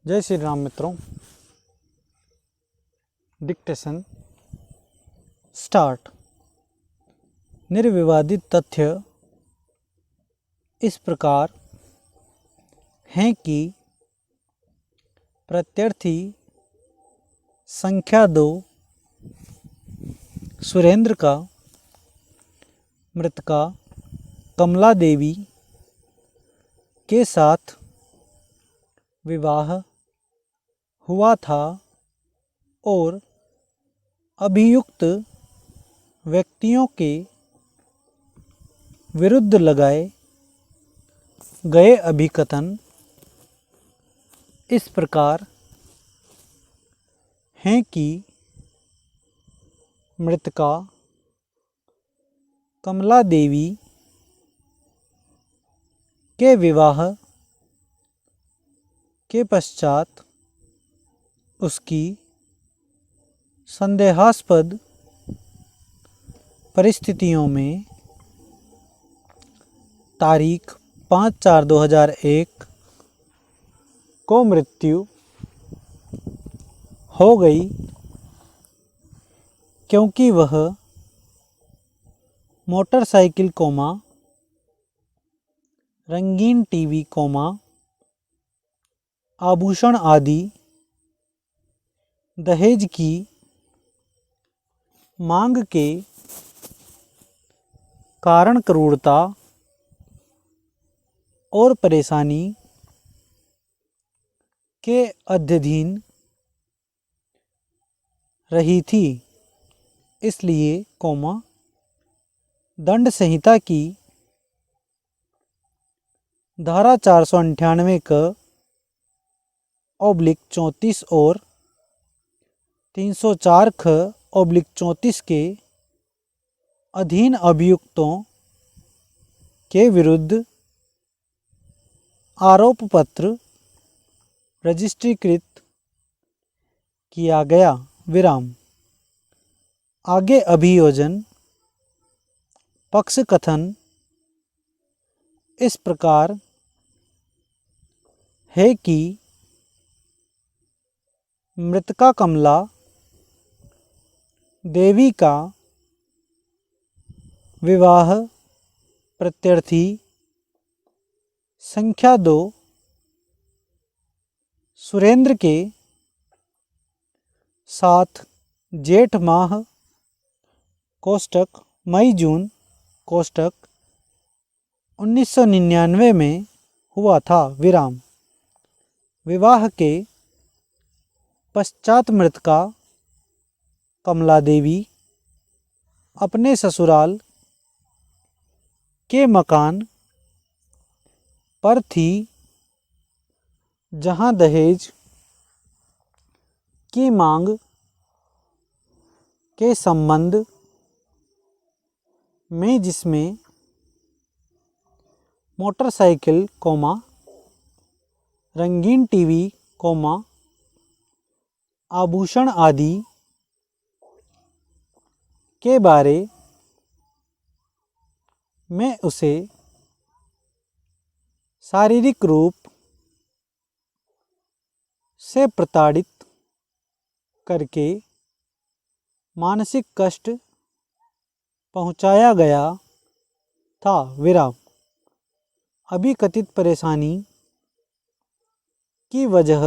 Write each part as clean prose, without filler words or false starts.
जय श्री राम मित्रों। Dictation start. निर्विवादित तथ्य इस प्रकार हैं कि प्रत्यर्थी संख्या 2 सुरेंद्र का मृतका कमला देवी के साथ विवाह हुआ था और अभियुक्त व्यक्तियों के विरुद्ध लगाए गए अभिकथन इस प्रकार हैं कि मृतका कमला देवी के विवाह के पश्चात उसकी संदेहास्पद परिस्थितियों में तारीख 5/4/2001 को मृत्यु हो गई, क्योंकि वह मोटरसाइकिल रंगीन टीवी आभूषण आदि दहेज की मांग के कारण क्रूरता और परेशानी के अधीन रही थी। इसलिए दंड संहिता की धारा 498 क/34 और 304 ख/34 के अधीन अभियुक्तों के विरुद्ध आरोप पत्र रजिस्ट्रीकृत किया गया। विराम। आगे अभियोजन पक्ष कथन इस प्रकार है कि मृतका कमला देवी का विवाह प्रत्यर्थी संख्या 2 सुरेंद्र के साथ जेठ माह मई-जून 1999 में हुआ था। विराम। विवाह के पश्चात मृतका कमला देवी अपने ससुराल के मकान पर थी, जहां दहेज की मांग के संबंध में जिसमें मोटरसाइकिल रंगीन टीवी आभूषण आदि के बारे में उसे शारीरिक रूप से प्रताड़ित करके मानसिक कष्ट पहुंचाया गया था। विराम। अभिकथित परेशानी की वजह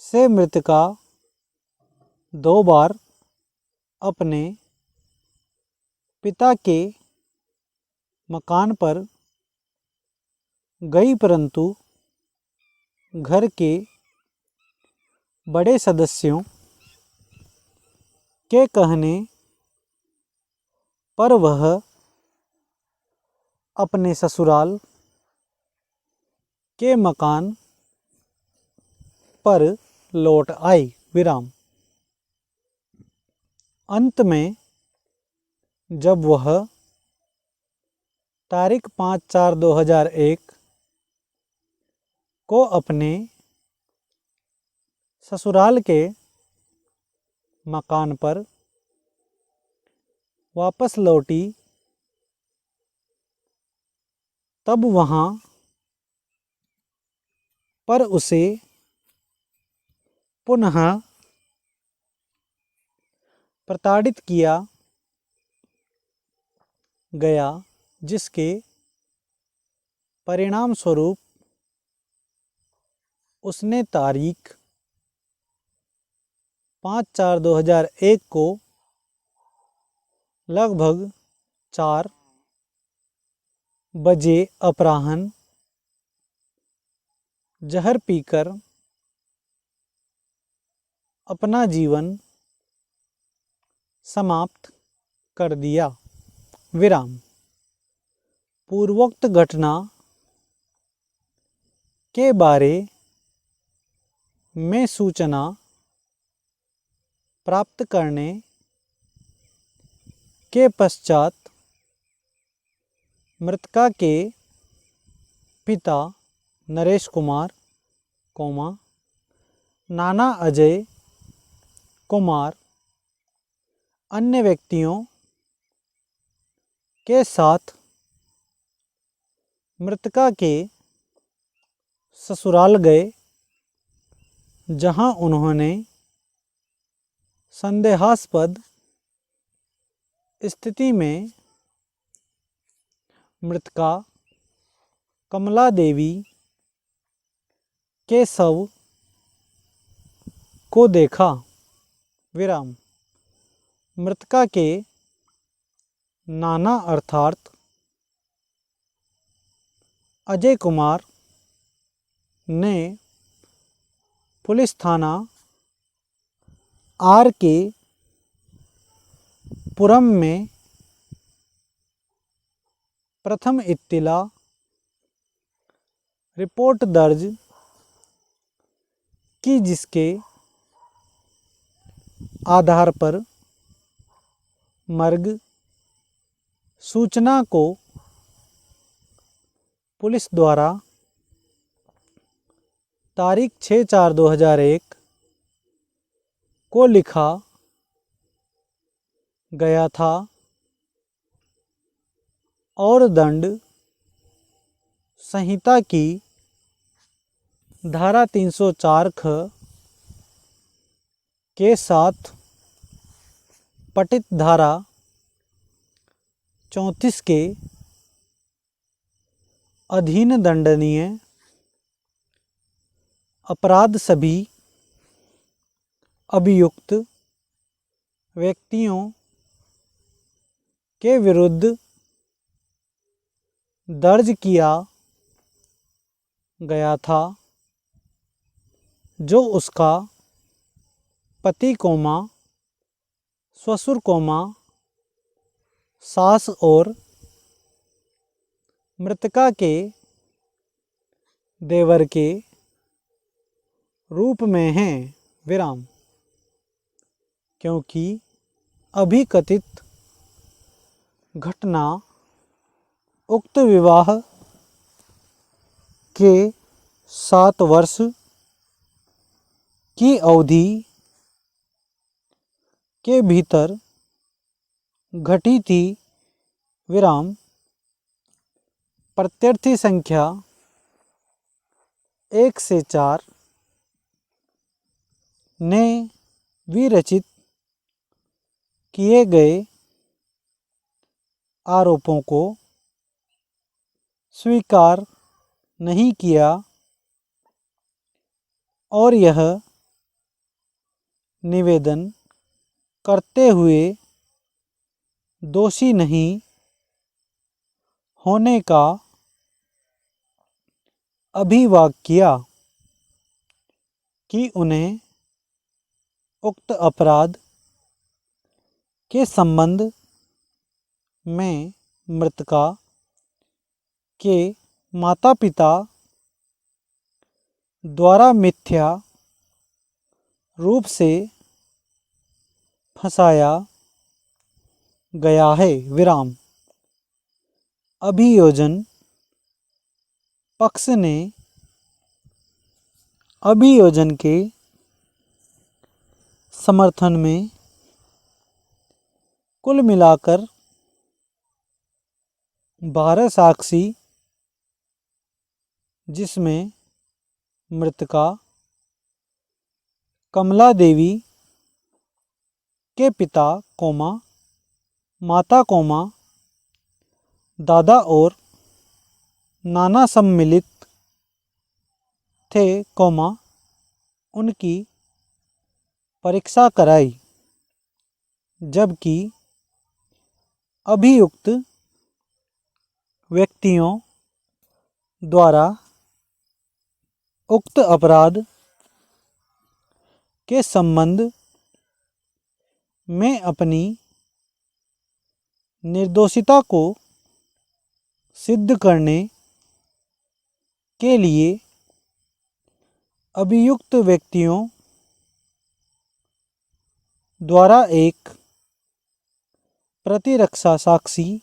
से मृतका 2 बार अपने पिता के मकान पर गई, परंतु घर के बड़े सदस्यों के कहने पर वह अपने ससुराल के मकान पर लौट आई। विराम। अंत में जब वह तारीख 5/4/2001 को अपने ससुराल के मकान पर वापस लौटी, तब वहां पर उसे पुनः प्रताड़ित किया गया, जिसके परिणाम स्वरूप उसने तारीख 5/4/2001 को लगभग 4 बजे अपराह्न जहर पीकर अपना जीवन समाप्त कर दिया। विराम। पूर्वोक्त घटना के बारे में सूचना प्राप्त करने के पश्चात मृतका के पिता नरेश कुमार, नाना अजय कुमार अन्य व्यक्तियों के साथ मृतका के ससुराल गए, जहां उन्होंने संदेहास्पद स्थिति में मृतका कमला देवी के शव को देखा। विराम। मृतका के नाना अर्थात अजय कुमार ने पुलिस थाना आर के पुरम में प्रथम इत्तिला रिपोर्ट दर्ज की, जिसके आधार पर मर्ग सूचना को पुलिस द्वारा तारीख 6/4/2001 को लिखा गया था और दंड संहिता की धारा 304 ख के साथ पठित धारा 34 के अधीन दंडनीय अपराध सभी अभियुक्त व्यक्तियों के विरुद्ध दर्ज किया गया था, जो उसका पति, ससुर, सास और मृतका के देवर के रूप में हैं। विराम। क्योंकि अभिकथित घटना उक्त विवाह के 7 वर्ष की अवधि के भीतर घटी थी। विराम। प्रत्यर्थी संख्या 1 से 4 ने विरचित किए गए आरोपों को स्वीकार नहीं किया और यह निवेदन करते हुए दोषी नहीं होने का अभिवाद किया कि उन्हें उक्त अपराध के संबंध में मृतका के माता-पिता द्वारा मिथ्या रूप से फंसाया गया है। विराम। अभियोजन पक्ष ने अभियोजन के समर्थन में कुल मिलाकर 12 साक्षी, जिसमें मृतका कमला देवी के पिता कोमा माता कोमा दादा और नाना सम्मिलित थे कोमा उनकी परीक्षा कराई, जबकि अभियुक्त व्यक्तियों द्वारा उक्त अपराध के संबंध में अपनी निर्दोषिता को सिद्ध करने के लिए अभियुक्त व्यक्तियों द्वारा एक प्रतिरक्षा साक्षी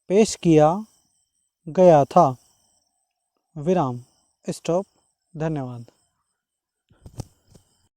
पेश किया गया था। विराम। स्टॉप। धन्यवाद।